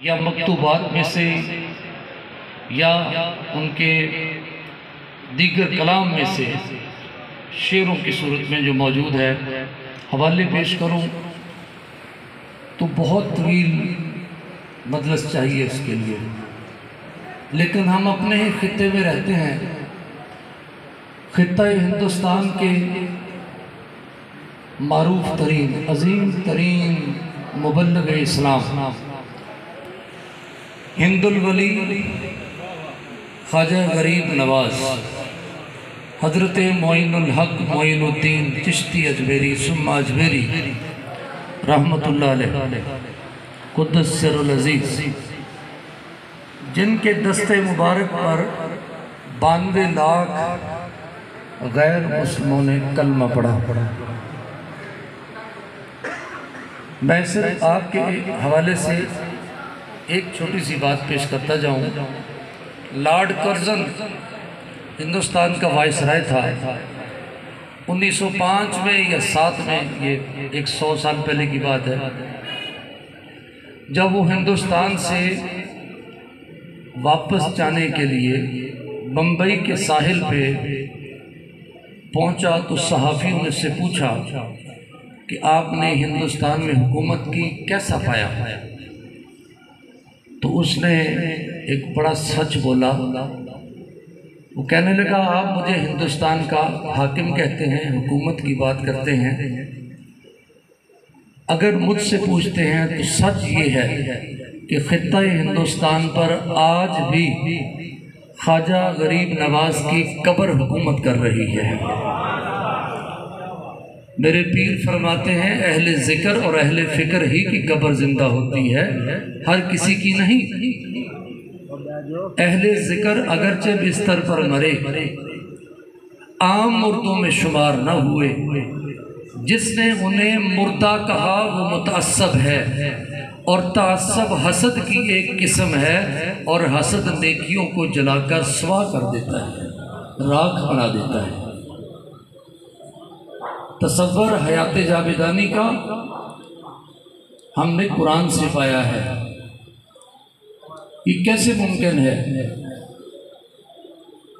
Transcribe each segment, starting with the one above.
या मकतूबात में से या उनके दीगर कलाम में से शेरों की सूरत में जो मौजूद है हवाले पेश करूं तो बहुत तवील मजलिस चाहिए इसके लिए, लेकिन हम अपने ही खित्ते में रहते हैं। खित्ता हिंदुस्तान के मारूफ तरीन अजीम तरीन मुबल्लिग इस्लाम हिंदुल वली ख्वाजा गरीब नवाज हज़रत मोइनुल हक मोइनुद्दीन चिश्ती अजमेरी सुम्मा अजमेरी रहमतुल्लाह अलैह कुद्दस सिरुल अज़ीज़, जिनके दस्ते मुबारक पर 92 लाख गैर मुस्लिमों ने कलमा पढ़ा। मैं सिर्फ आपके हवाले से एक छोटी सी बात पेश करता जाऊं। लॉर्ड कर्जन हिंदुस्तान का वाइसराय था 1905 में या 7 में, ये 100 साल पहले की बात है। जब वो हिंदुस्तान से वापस जाने के लिए बम्बई के साहिल पे पहुंचा तो सहाफ़ियों ने उससे पूछा कि आपने हिंदुस्तान में हुकूमत की कैसा पाया। तो उसने एक बड़ा सच बोला। वो कहने लगा, आप मुझे हिंदुस्तान का हाकिम कहते हैं, हुकूमत की बात करते हैं, अगर मुझसे पूछते हैं तो सच ये है कि खित्ता हिंदुस्तान पर आज भी ख्वाजा गरीब नवाज की कब्र हुकूमत कर रही है। मेरे पीर फरमाते हैं, अहले ज़िक्र और अहले फ़िक्र ही की कब्र जिंदा होती है, हर किसी की नहीं। अहले ज़िक्र अगरचे बिस्तर पर मरे, आम मुर्दों में शुमार न हुए। जिसने उन्हें मुर्दा कहा वो मुतअस्सब है, और तासब हसद की एक किस्म है, और हसद नेकियों को जलाकर स्वाह कर देता है, राख बना देता है। तसव्वुर हयात जावेदानी का हमने कुरान से पाया है। ये कैसे मुमकिन है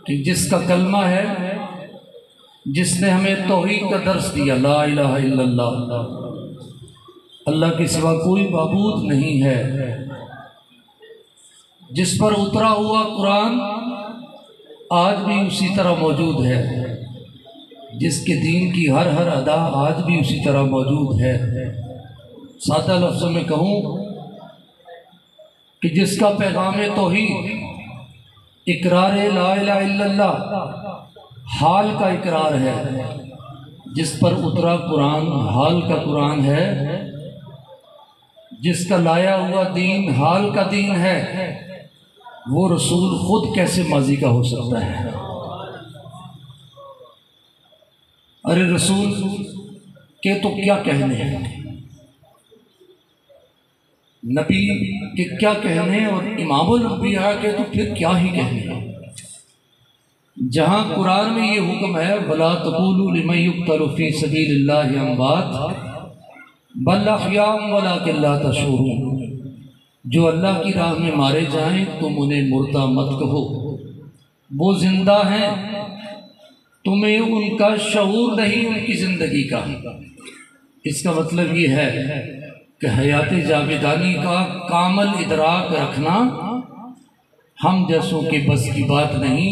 कि जिसका कलमा है, जिसने हमें तौहीद का दर्स दिया, ला इलाहा इल्लल्लाह, अल्लाह के सिवा कोई माबूद नहीं है, जिस पर उतरा हुआ कुरान आज भी उसी तरह मौजूद है, जिसके दीन की हर हर अदा आज भी उसी तरह मौजूद है। सादा लफ्ज़ों में कहूँ कि जिसका पैगाम तौहीद इकरार ला इलाहा इल्लल्लाह हाल का इकरार है, जिस पर उतरा कुरान हाल का कुरान है, जिसका लाया हुआ दीन हाल का दीन है, वो रसूल खुद कैसे माजी का हो सकता है। अरे रसूल के तो क्या कहने हैं, नबी के क्या कहने, और इमामुल अंबिया के तो फिर क्या ही कहने हैं। जहाँ कुरान में ये हुक्म है, वला तक़ूलू लिमन युक़्तलु फ़ी सबीलिल्लाहि अम्वात बल अहयाउन वलाकिन ला तशऊरून, जो अल्लाह की राह में मारे जाएं तुम उन्हें मुर्दा मत कहो, वो जिंदा हैं, तुम्हें उनका शऊर नहीं उनकी ज़िंदगी का। इसका मतलब ये है कि हयात जावेदानी का कामल इदराक रखना हम जैसों के बस की बात नहीं।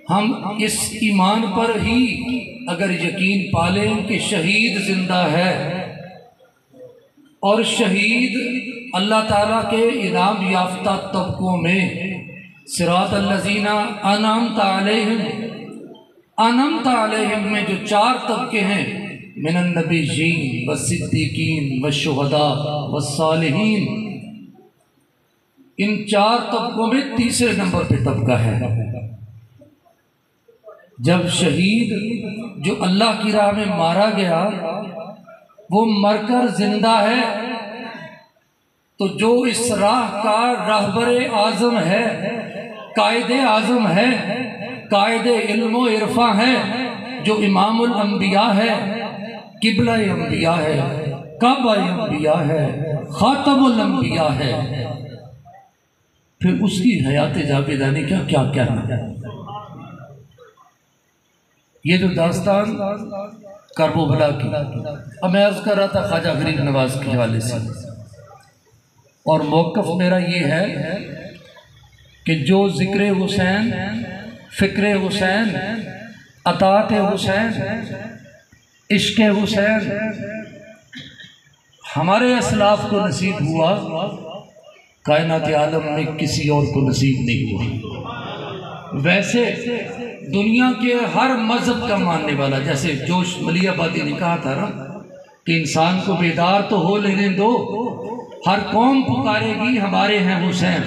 हम इस ईमान पर ही अगर यकीन पालें कि शहीद जिंदा है, और शहीद अल्लाह ताला के इनाम याफ्ता तबकों में सिरातल लज़ीना अनअमता अलैहिम में जो 4 तबके हैं, मिनन नबिय्यीन व सिद्दीकीन व शुहदा व सालिहीन, इन 4 तबकों में तीसरे नंबर पे तबका है। जब शहीद जो अल्लाह की राह में मारा गया वो मरकर जिंदा है, तो जो इस राह का रहबरे आज़म है, कायदे आज़म है, कायदे इल्म इरफा है, जो इमामुल अंबिया है, किबला अंबिया है, काबा अंबिया है, खातमुल अंबिया है। फिर उसकी हयात जावेदानी का क्या कहना। ये जो दास्तान करबला की, अब मैं अर्ज कर रहा था ख्वाजा गरीब नवाज के हवाले से, और मौक़िफ़ मेरा ये है कि जो ज़िक्र हुसैन, फ़िक्र हुसैन, अतात हुसैन, इश्क़ हुसैन हमारे असलाफ को नसीब हुआ, कायनात आलम में किसी और को नसीब नहीं हुआ। वैसे दुनिया के हर मज़हब का मानने वाला, जैसे जोश मलियाबादी ने कहा था ना कि इंसान को बेदार तो हो लेने दो, हर कौम पुकारेगी हमारे हैं हुसैन।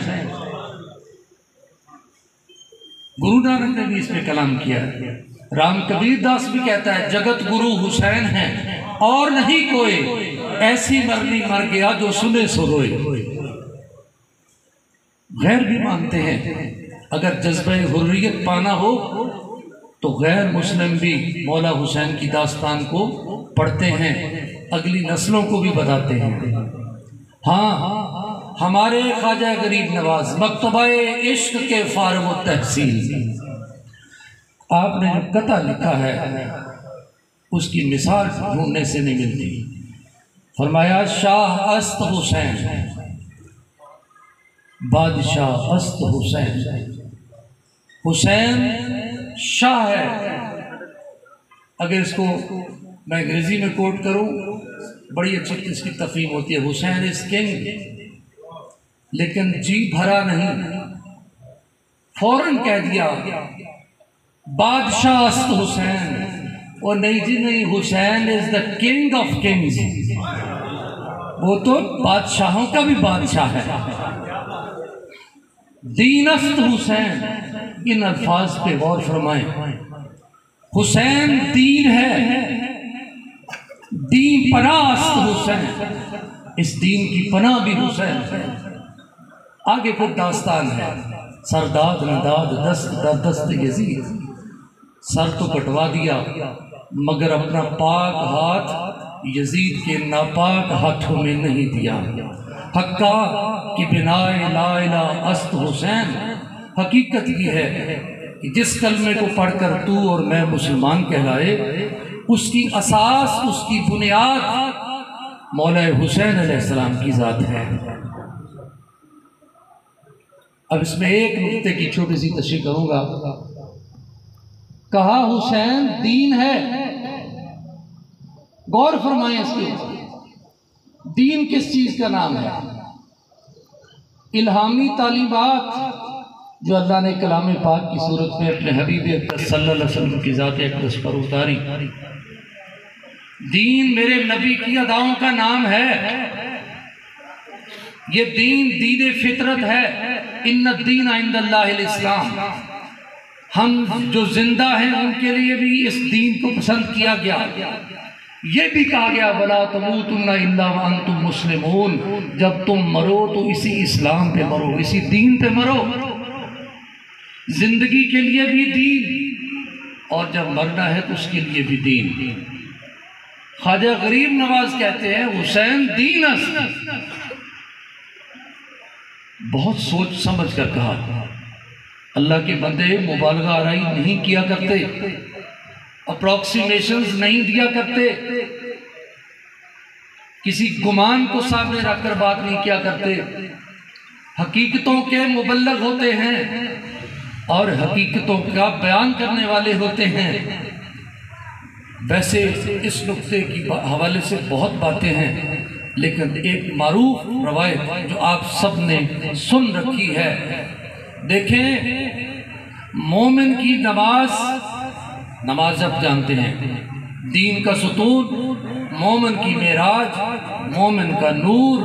गुरु नानक ने भी इस पे कलाम किया है। राम कबीर दास भी कहता है जगत गुरु हुसैन है और नहीं कोई, ऐसी मरनी मर गया जो सुने सो रोए। गैर भी मानते हैं अगर जज्बे हुर्रियत पाना हो तो गैर मुस्लिम भी मौला हुसैन की दास्तान को पढ़ते हैं, अगली नस्लों को भी बताते हैं। हाँ, हमारे ख्वाजा गरीब नवाज मकतबाए इश्क के फारग तहसील, आपने जो कथा लिखा है उसकी मिसाल ढूंढने से नहीं मिलती। फरमाया शाह अस्त हुसैन, बादशाह अस्त हुसैन, हुसैन शाह है। अगर इसको मैं अंग्रेजी में कोट करूं, बड़ी अच्छी इसकी तफहीम होती है, हुसैन इज किंग, लेकिन जी भरा नहीं, फौरन कह दिया बादशाह अस्त हुसैन, और नहीं जी नहीं, Hussain is the king of Kings, वो तो बादशाहों का भी बादशाह है। दीनस्त हुसैन, इन अल्फाज पे गौर फरमाएं। हुसैन दीन है, दीन पनास्त हुसैन, इस दीन की पनाह भी हुसैन है। आगे फिर दास्तान है, सरदाद नदाद दस्त दर दस्त यजीद, सर तो कटवा दिया मगर अपना पाक हाथ यजीद के नापाक हाथों में नहीं दिया। हक्का कि बिनाए ला इलाहा अस्त हुसैन, हकीकत ये है कि जिस कलमे को पढ़कर तू और मैं मुसलमान कहलाए, उसकी असास, उसकी बुनियाद मौला हुसैन अलैहिस्सलाम की ज़ात है। अब इसमें एक नुक्ते की छोटी सी तशरीह करूंगा। कहा हुसैन दीन है, गौर फरमाएं इसके ऊपर, दीन किस चीज का नाम है? इल्हामी तालीमात जो अल्लाह ने कलाम पाक की सूरत में अपने हबीब अक़दस सल्लल्लाहु अलैहि वसल्लम की ज़ात अक़दस पर उतारी। दीन मेरे नबी की अदाओं का नाम है। ये दीन दीन फितरत है। इन्ना दीन इंदल्लाहिल इस्लाम, हम जो जिंदा हैं उनके लिए भी इस दीन को पसंद किया गया। ये भी कहा गया वला तमूतुन्ना इल्ला व अंतुम मुस्लिमून, जब तुम मरो तो इसी इस्लाम पे मरो, इसी दीन पे मरो। जिंदगी के लिए भी दीन और जब मरना है तो उसके लिए भी दीन। ख्वाजा गरीब नवाज कहते हैं हुसैन दीन अस्त, बहुत सोच समझ कर कहा। अल्लाह के बंदे मुबालगा आराई नहीं किया करते, अप्रोक्सीमेशंस नहीं दिया करते, किसी गुमान को सामने रखकर बात नहीं किया करते, हकीकतों के मुबल्लग होते हैं और हकीकतों का बयान करने वाले होते हैं। वैसे इस नुक्ते की हवाले से बहुत बातें हैं, लेकिन एक मारूफ रवायत जो आप सब ने सुन रखी है, देखें मोमिन की नमाज आप जानते हैं, दीन का सुतून, मोमिन की मेराज, मोमिन का नूर,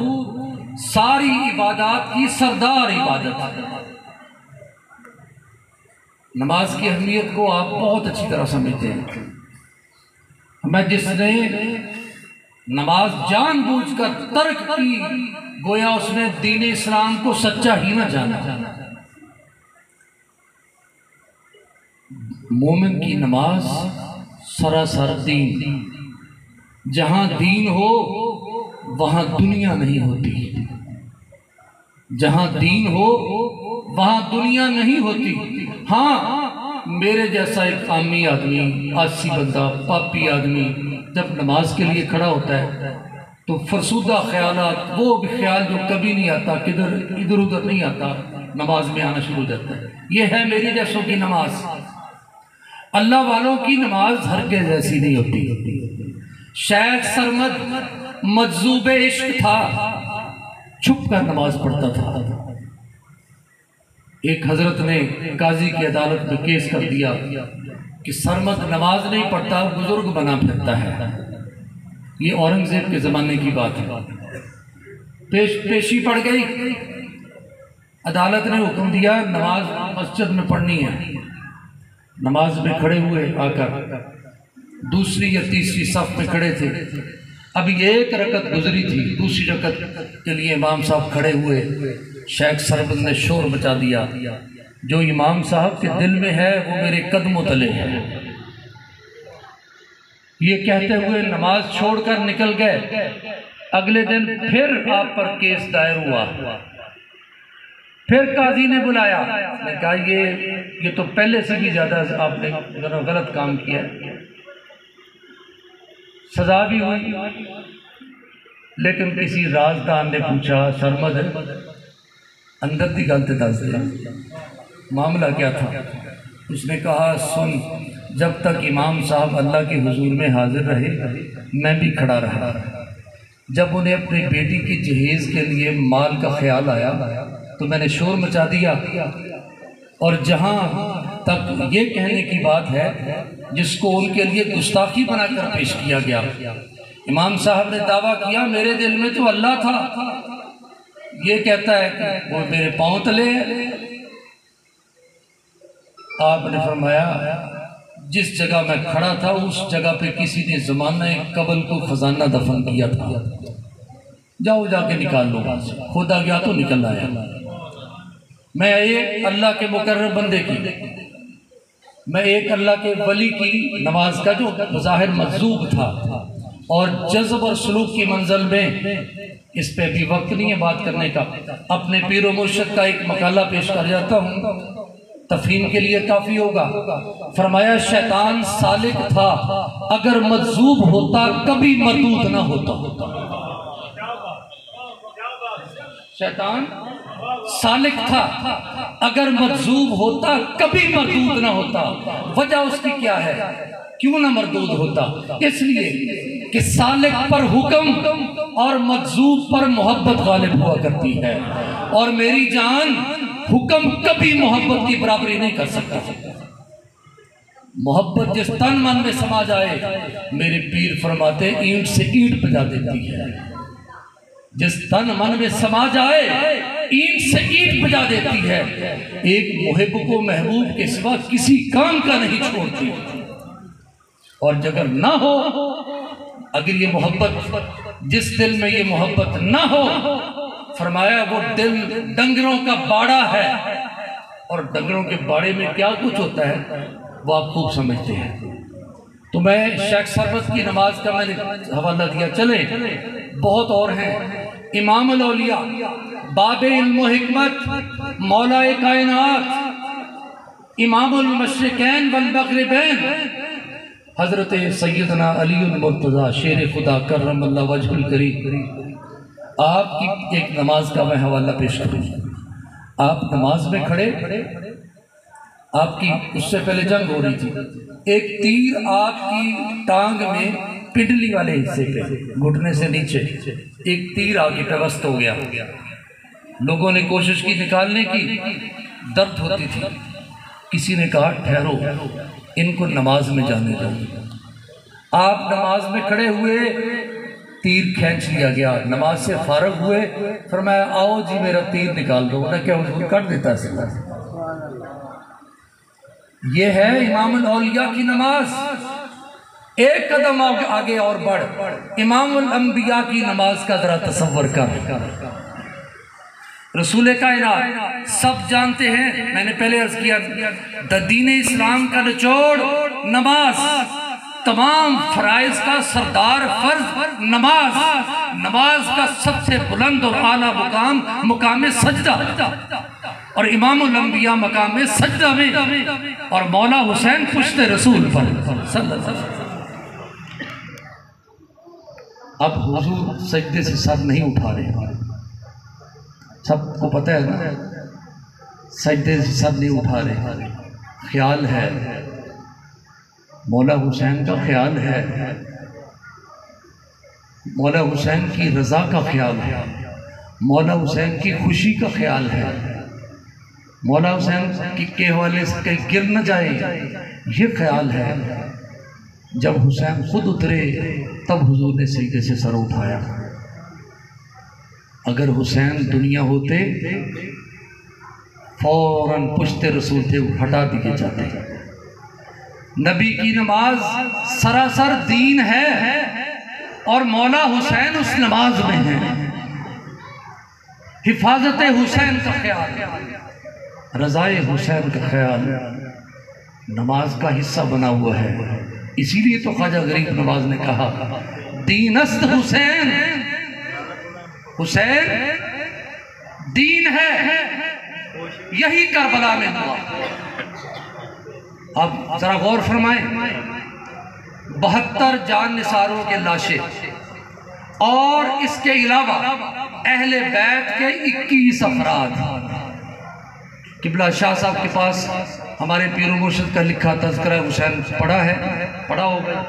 सारी इबादत की सरदार इबादत। नमाज की अहमियत को आप बहुत अच्छी तरह समझते हैं। मैं जिसने नमाज जानबूझकर तर्क की, गोया उसने दीन इस्लाम को सच्चा ही ना जाना। मोमिन की नमाज सरासर दीन, जहां दीन हो वहाँ दुनिया नहीं होती, जहाँ दीन हो वहाँ दुनिया नहीं होती। हाँ, मेरे जैसा एक आमी आदमी, आसी बंदा, पापी आदमी जब नमाज के लिए खड़ा होता है तो फरसूदा ख्यालात, वो भी ख्याल जो कभी नहीं आता, किधर इधर उधर नहीं आता, नमाज में आना शुरू हो जाता है। ये है मेरे जैसों की नमाज। अल्लाह वालों की नमाज हरगिज़ जैसी नहीं होती। शेख सरमद मजजूबे इश्क था, छुप कर नमाज पढ़ता था। एक हजरत ने काजी की अदालत में केस कर दिया कि सरमद नमाज नहीं पढ़ता, बुजुर्ग बना फिरता है। ये औरंगजेब के ज़माने की बात है। पेशी पड़ गई, अदालत ने हुक्म दिया नमाज मस्जिद में पढ़नी है। नमाज में खड़े हुए, आकर दूसरी या तीसरी सफ में खड़े थे। अभी एक रकत गुजरी थी, दूसरी रकत के लिए इमाम साहब खड़े हुए। शेख सरमद ने शोर मचा दिया, जो इमाम साहब के दिल में है वो मेरे कदमों तले है। ये कहते हुए नमाज छोड़कर निकल गए। अगले दिन फिर आप पर केस दायर हुआ। फिर काजी ने बुलाया, ने कहा ये तो पहले से भी ज़्यादा आपने गलत काम किया है, सजा भी हुई। लेकिन किसी राजदान ने पूछा, सरमद अंदर की गल तो दस दिया, मामला क्या था? उसने कहा, सुन, जब तक इमाम साहब अल्लाह के हुजूर में हाजिर रहे मैं भी खड़ा रहा। जब उन्हें अपनी बेटी की जहेज के लिए माल का ख्याल आया तो मैंने शोर मचा दिया। और जहाँ तक ये कहने की बात है जिसको उनके लिए गुस्ताखी बनाकर पेश किया गया, इमाम साहब ने दावा किया मेरे दिल में तो अल्लाह था, ये कहता है कि वो मेरे पांव तले है। आपने फरमाया जिस जगह मैं खड़ा था उस जगह पे किसी ने ज़माने कबल को खजाना दफन किया था, जाओ जाके निकाल लो। खुदा गया तो निकल आया। मैं एक अल्लाह के मुकर्रब बंदे की, मैं एक अल्लाह के वली की नमाज का जो ज़ाहिर मजूब था और जज्ब और सलूक की मंजिल में, इस पे भी वक्त नहीं है बात करने का। अपने पीर व मुर्शिद का एक मकाला पेश कर जाता हूँ, तफहीम के लिए काफ़ी होगा। फरमाया शैतान सालिक था, अगर मजूब होता कभी मरदूद ना होता। शैतान सालिक था, अगर मजूब होता कभी मरदूद ना होता। वजह उसकी क्या है, क्यों ना मरदूद होता? इसलिए कि सालिक पर हुक्म और मजूब पर मोहब्बत गालिब हुआ करती है, और मेरी जान हुक्म कभी मोहब्बत की बराबरी नहीं कर सकता। मोहब्बत जिस तन मन में समा जाए, मेरे पीर फरमाते ईंट से ईंट बजा देती है। जिस तन मन में समा जाए ईंट से ईंट बजा देती है। एक मुहिब को महबूब के सिवा किसी काम का नहीं छोड़ती। और अगर ना हो, अगर ये मोहब्बत, जिस दिल में ये मोहब्बत ना हो, फरमाया वो दिल डंगरों का बाड़ा है, और डंगरों के बाड़े में क्या कुछ होता है वो आप खूब समझते हैं। तो मैं शेख सरमद की नमाज का मैंने हवाला दिया, चले बहुत और हैं। इमामुल औलिया, बाबे इल्म व हिकमत, मौलाए कायनात, इमामुल मशरिकैन वल मगरिबैन, हजरत सैयदना अलीउल मुर्तज़ा शेर खुदा करमल्लाहु वजहुल करीम, आपकी एक नमाज का मैं हवाला पेश करूँ। आप नमाज में खड़े, आपकी उससे पहले जंग हो रही थी, एक तीर आपकी टांग में पिंडली वाले हिस्से पे, घुटने से नीचे एक तीर आगे पेवस्त हो गया। लोगों ने कोशिश की निकालने की, दर्द होती थी। किसी ने कहा ठहरो, इनको नमाज में जाने दो। आप नमाज में खड़े हुए, तीर खींच लिया गया, नमाज से फारग हुए, फरमाया आओ जी मेरा तीर निकाल दो। उन्हें क्या उसको काट देता है। ये है इमामुल औलिया की नमाज। एक कदम आगे और बढ़, इमामुल अंबिया की नमाज का जरा तसव्वुर कर। रसूल कायनात सब जानते हैं, मैंने पहले अर्ज किया, दीन इस्लाम का निचोड़ नमाज। तमाम फराइज का सरदार फर्ज नमाज, नमाज का सबसे बुलंद और आला मुकाम मुकाम सजदा, और इमामुल अंबिया मकाम सजदा में, और मौला हुसैन पुश्ते रसूल पर सल्लल्लाहु अलैहि वसल्लम। अब हुजूर सजदे से सर नहीं उठा रहे, सबको पता है ना, सजदे से सर नहीं उठा रहे। ख्याल है, मौला हुसैन का ख्याल है, मौला हुसैन की रज़ा का ख्याल है, मौला हुसैन की खुशी का ख्याल है, मौला हुसैन के हवाले से कहीं गिर न जाए ये ख्याल है। जब हुसैन खुद उतरे तब हुजूर ने सजदे से सर उठाया। अगर हुसैन दुनिया होते फौरन पुश्ते रसूल थे हटा दिए जाते। नबी की नमाज सरासर दीन है और मौला हुसैन उस नमाज में है। हिफाजत हुसैन का ख्याल, रज़ाए हुसैन का ख्याल नमाज का हिस्सा बना हुआ है। इसीलिए तो ख्वाजा गरीब नवाज ने कहा दीनस्त हुसैन, हुसैन दीन है। यही करबला में हुआ। अब जरा गौर फरमाएं, 72 जान निसारों के लाशें और इसके अलावा अहले बैत के 21 अफराद। किबला शाह साहब के पास हमारे पीर मुर्शिद का लिखा तज़किरा हुसैन पढ़ा है, पढ़ा होगा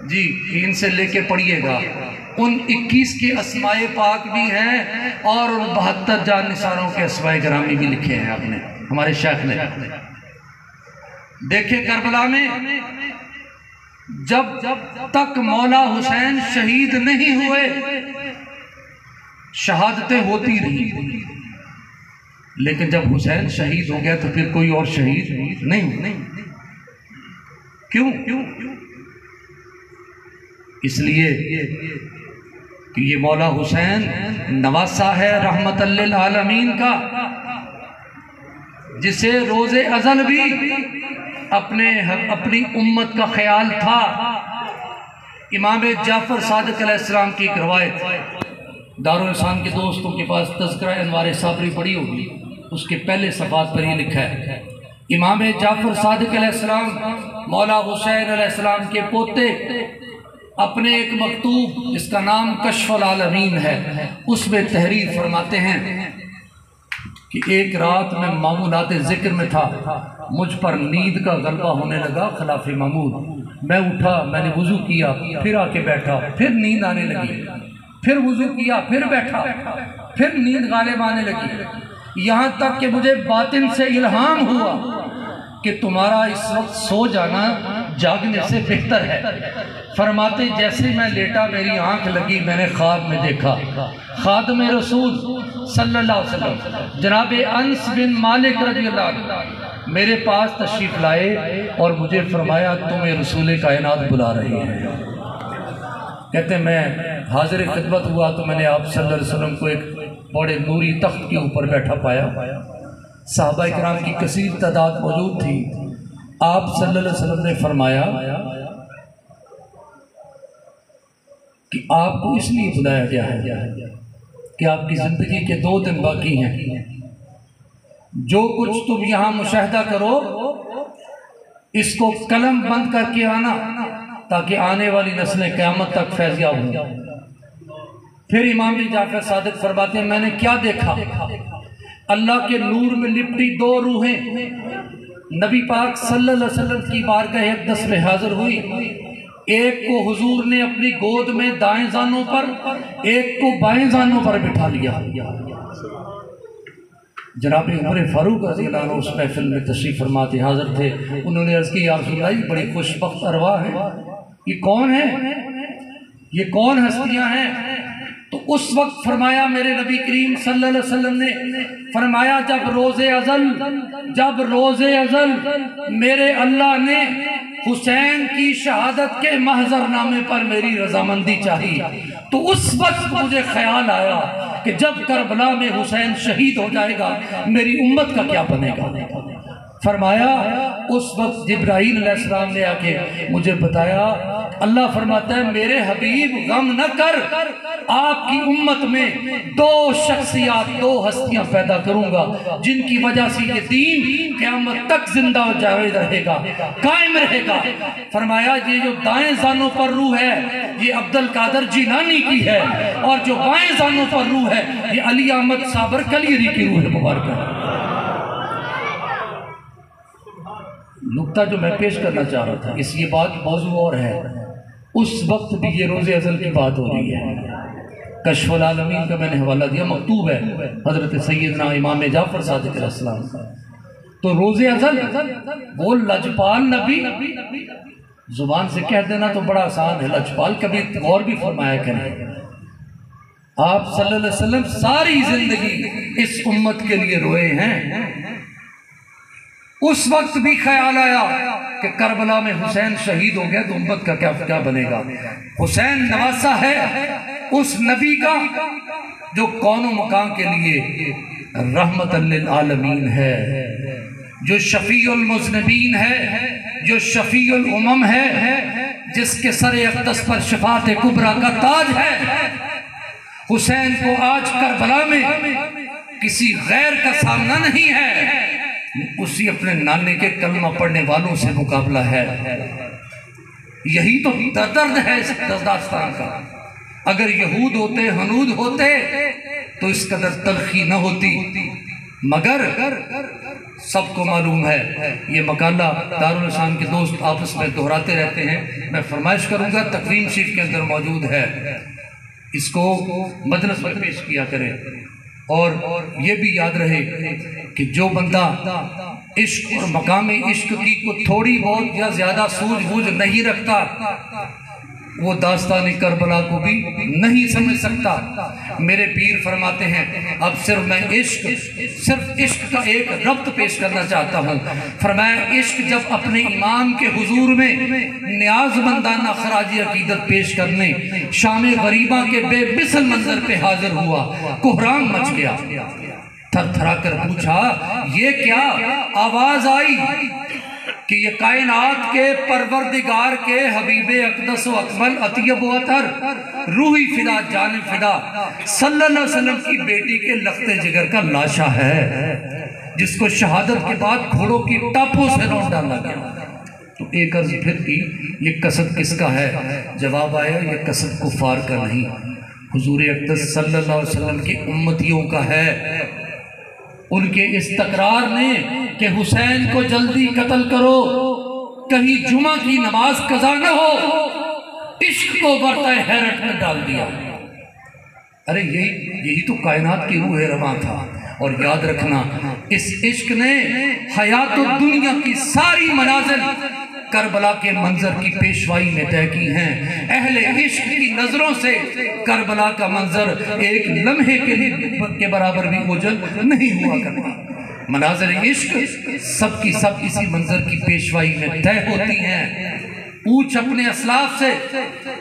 जी, इनसे लेके पढ़िएगा। उन 21 के अस्माए पाक भी हैं और उन 72 जान निसारों के अस्माए ग्रामी भी लिखे हैं आपने, हमारे शेख ने। देखे करबला में जब तक मौला हुसैन शहीद नहीं हुए शहादतें होती रही, लेकिन जब हुसैन शहीद हो गया तो फिर कोई और शहीद नहीं। क्यों? इसलिए कि ये मौला हुसैन नवासा है रहमतल लिल आलमीन का, जिसे रोज़े अज़ल भी अपनी उम्मत का ख्याल था। इमाम जाफर सादिक अलैहिस्सलाम की एक रवायत, दारुल इंसान के दोस्तों के पास तज़किरा अनवार साबरी पड़ी होगी, उसके पहले सफ़ात पर ये लिखा है, इमाम जाफर सादिक अलैहिस्सलाम मौला हुसैन अलैहिस्सलाम के पोते अपने एक मकतूब जिसका नाम कश्फुल आलमीन है, उसमें तहरीर फरमाते हैं कि एक रात में मामूलात ज़िक्र में था, मुझ पर नींद का गलबा होने लगा खिलाफ मामूल। मैं उठा, मैंने वुज़ू किया, फिर आके बैठा, फिर नींद आने लगी, फिर वुज़ू किया, फिर बैठा, फिर नींद गालिब आने लगी। यहाँ तक कि मुझे बातिन से इल्हाम हुआ कि तुम्हारा इस वक्त सो जाना जागने से बेहतर है। फरमाते जैसे मैं लेटा मेरी आंख लगी, मैंने ख्वाब में देखा खादिम रसूल सल्लल्लाहु अलैहि वसल्लम जनाब अनस बिन मालिक रज़ियल्लाहु अन्हु मेरे पास तशरीफ लाए और मुझे फरमाया तुम्हें रसूल कायनात बुला रहे हैं। कहते मैं हाजिर खिदमत हुआ तो मैंने आप सल्लल्लाहु अलैहि वसल्लम को एक बड़े नूरी तख्त के ऊपर बैठा पाया। सहाबा इकराम की कसीर तादाद मौजूद थी। आप सल्लल्लाहु अलैहि वसल्लम ने फरमाया कि आपको इसलिए बुलाया गया है कि आपकी ज़िंदगी के 2 दिन बाकी हैं। जो कुछ तुम यहाँ मुशाहिदा करो इसको कलम बंद करके आना ताकि आने वाली नस्लें क़यामत तक फैज़याब हों। फिर इमाम जाफर सादिक फरमाते हैं मैंने क्या देखा, अल्लाह के नूर में लिपटी 2 रूहें नबी पाक सल्लल्लाहु अलैहि वसल्लम की बारगाह अक़दस में हाजिर हुई। एक को हुजूर ने अपनी गोद में दाएं जानों पर, एक को बाएं जानों पर बिठा लिया। जनाब उमर फारूक रज़ियल्लाहु अन्हु उस महफिल में तशरीफ फरमा थे, हाजिर थे। उन्होंने अर्ज़ की या रसूल अल्लाह बड़ी खुशबख्त अरवाह है, ये कौन है, ये कौन हस्तियां हैं? तो उस वक्त फरमाया मेरे नबी करीम सल्लल्लाहु अलैहि वसल्लम ने फरमाया जब रोज़े अज़ल मेरे अल्लाह ने हुसैन की शहादत के महजरनामे पर मेरी रजामंदी चाहिए, तो उस वक्त मुझे ख्याल आया कि जब करबला में हुसैन शहीद हो जाएगा मेरी उम्मत का क्या बनेगा। फरमाया उस वक्त जिब्राईल अलैहिस्सलाम ने आके मुझे बताया, अल्लाह फरमाता है मेरे हबीब गम न कर, आपकी उम्मत में दो शख्सियात, दो हस्तियां पैदा करूंगा जिनकी वजह से ये दीन क़यामत तक जिंदा और जावेद रहेगा, कायम रहेगा। फरमाया ये जो दाएं जानों पर रूह है ये अब्दुल कादर जिलानी की है, और जो बाएं जानों पर रूह है ये अली अहमद साबर कलीरी की रूह मुबारक है। नुक्ता जो मैं पेश करना चाह रहा था, इस ये बात मौजू और है, उस वक्त भी ये रोज़े अज़ल की बात हो रही है। कश्फुल आलमीन का मैंने हवाला दिया, मकतूब है हज़रत सैयदना इमाम जाफ़र सादिक़ अलैहिस्सलाम का। तो रोज़े अज़ल वो लजपाल नबी, जुबान से कह देना तो बड़ा आसान है, लजपाल कभी गौर भी फरमाया करें। आप सल्लल्लाहु अलैहि वसल्लम सारी जिंदगी इस उम्मत के लिए रोए हैं। उस वक्त भी ख्याल आया कि करबला में हुसैन शहीद हो गया तो उम्मत का क्या बनेगा। हुसैन नवासा है उस नबी का जो कौनो मकाम के लिए रहमतल लिल आलमीन है, जो शफीउल मुज़निबीन है, जो शफीउल उमम है, जिसके सरे अक़दस पर शफ़ात कुबरा का ताज है। हुसैन को आज करबला में किसी गैर का सामना नहीं है, उसी अपने नाने के कलमा पढ़ने वालों से मुकाबला है। यही तो दर्द है इस दास्तान का। अगर यहूद होते, हनूद होते तो इस कदर तलखी न होती, मगर सबको मालूम है ये मकाला दारुल इस्लाम के दोस्त आपस में दोहराते रहते हैं। मैं फरमाइश करूंगा तकरीम शीट के अंदर मौजूद है, इसको मजलिस में पेश किया करें। और ये भी याद रहे कि जो बंदा इश्क और मकामे इश्क की को थोड़ी बहुत या ज्यादा सूझबूझ नहीं रखता, वो दास्तानी करबला को भी नहीं समझ सकता। मेरे पीर फरमाते हैं अब सिर्फ मैं सिर्फ इश्क का एक रब्त पेश करना चाहता हूँ। फरमाया इश्क जब अपने इमाम के हुजूर में न्याज़मंदाना खराजी अकीदत पेश करने शामे गरीबा के बेमिसल मंजर पे हाजिर हुआ, कोहराम मच गया। थर थरा कर पूछा ये क्या आवाज आई कि ये कायनात के परवरदिगार के हबीबे अक़दस व अकमल अतियब व अतर रूही फिदा जान फिदा सल्लल्लाहु अलैहि वसल्लम की बेटी के लख्ते जिगर का लाशा है, जिसको शहादत के बाद घोड़ों की टापों से लौट डाला गया। तो एक अर्ज फिर की ये कसद किसका है? जवाब आया ये कसद कुफार का नहीं, हुजूर अक़दस सल्लल्लाहु अलैहि वसल्लम की उम्मतियों का है। उनके इस तकरार ने कि हुसैन को जल्दी कत्ल करो, कहीं जुमा की नमाज कज़ा न हो, इश्क को बरता हैरत में डाल दिया। अरे यही तो कायनात की रूह रवां था। और याद रखना इस इश्क ने हयात दुनिया की सारी मनाजिल करबला के मंजर की पेशवाई में तय की हैं। अहले इश्क की नजरों से करबला का मंजर एक लम्हे के बराबर भी ओझल नहीं हुआ करता। मनाजिर इश्क सब की सब इसी मंजर की पेशवाई में तय होती हैं। पूछ अपने असलाफ से।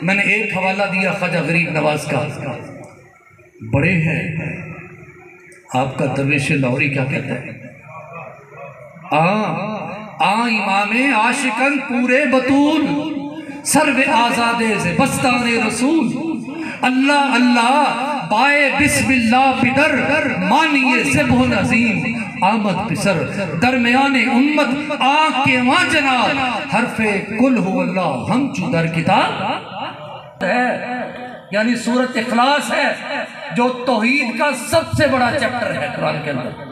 मैंने एक हवाला दिया ख्वाजा गरीब नवाज का, बड़े हैं आपका दरवेश लाहौरी क्या कहता है? इमामे आशिकन पूरे बतूल सर्वे आजादे से बस्ताने रसूल, अल्लाह अल्लाह बाए बिस्मिल्लाह बिदर मानिए से बहुत अजीम आमद पिसर दरमियाने उम्मत आँख के वहाँ जनाब हरफे कुल हो अल्लाह हम चुदर किताब है। यानी सूरत इखलास है जो तौहीद का सबसे बड़ा चैप्टर है कुरान के अंदर।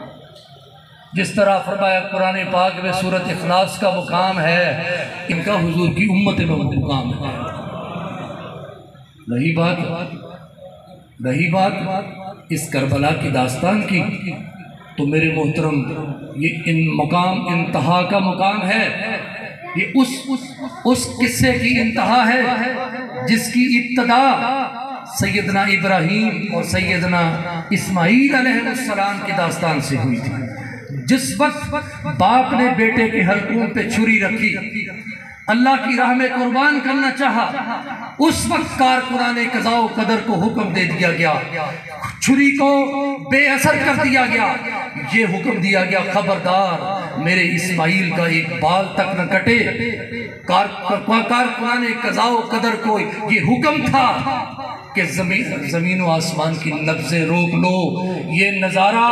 जिस तरह फरमाया कुरान पाक में सूरत इखलास का मुकाम है, इनका हुजूर की उम्मत में मुकाम है। रही बात इस करबला की दास्तान की, तो मेरे मोहतरम ये इन मकाम इंतहा का मुकाम है। ये उस किस्से की इंतहा है जिसकी इब्तदा सैयदना इब्राहीम और सैयदना इस्माईल अलैहिस्सलाम की दास्तान से हुई थी। जिस वक्त बाप ने बेटे के हलकों पे छुरी रखी, अल्लाह की राह में कुर्बान करना चाहा, उस वक्त कारकुनाने क़ज़ा व क़दर को हुक्म दे दिया गया छुरी को बेअसर कर दिया गया। ये हुक्म दिया गया, खबरदार मेरे इस्माइल का एक बाल तक न कटे। कारकुनाने कज़ाओ कदर को ये हुक्म था कि जमीन व आसमान की नब्ज़ें रोक लो। ये नज़ारा,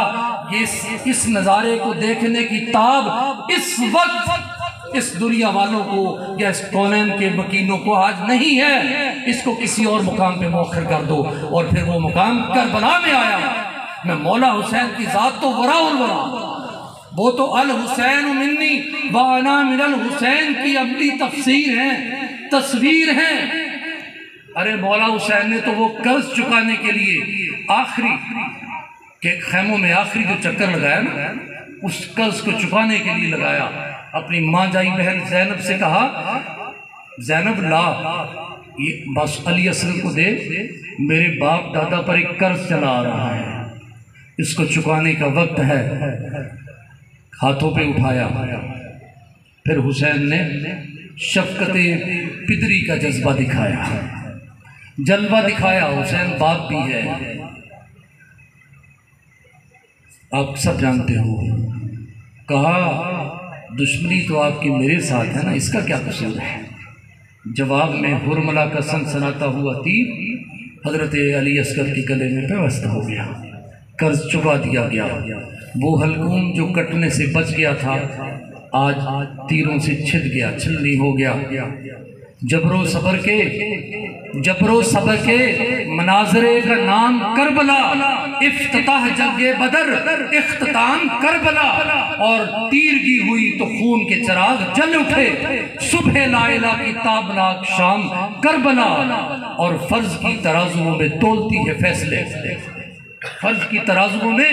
इस नज़ारे को देखने की ताब इस वक्त इस दुनिया वालों को या इस कौनैन के मकीनों को आज नहीं है। इसको किसी और मुकाम पे मौखर कर दो। और फिर वो मुकाम करबला में आया। मैं मौला हुसैन की ज़ात तो वरा उल वरा, वो तो अल हुसैन मिन्नी व अना मिनल हुसैन की अमली तफसीर है, तस्वीर है। अरे मौला हुसैन ने तो वो कर्ज चुकाने के लिए आखिरी के खैमों में आखिरी जो चक्कर लगाया ना, उस कर्ज को चुकाने के लिए लगाया। अपनी माँ जाई बहन जैनब से कहा, जैनब ला ये बस अली असगर को दे, मेरे बाप दादा पर एक कर्ज चला आ रहा है, इसको चुकाने का वक्त है। हाथों पे उठाया। फिर हुसैन ने शफकते पिदरी का जज्बा दिखाया, जलवा दिखाया। हुसैन बाप भी है, आप सब जानते हो। कहा दुश्मनी तो आपकी मेरे साथ है ना, इसका क्या कसूर है। जवाब में हुरमला का सनसनाता हुआ तीर हजरत अली असगर के गले में पेवस्ता हो गया। कर्ज चुका दिया गया। वो हलकूम जो कटने से बच गया था आज तीरों से छिद गया, छिलनी हो गया। जबरो सबर के मनाजरे का नाम करबला, इफ्तिताह जंगे बदर इख्तिताम करबला। और तीरगी हुई तो खून के चिराग जल उठे, सुबह लाइला की ताबनाक शाम करबला। और फर्ज की तराजुओं में तोलती है फैसले, फर्ज की तराजुओं में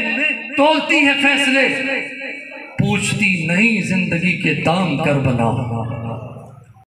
तोलती है फैसले, पूछती नहीं जिंदगी के दाम करबला।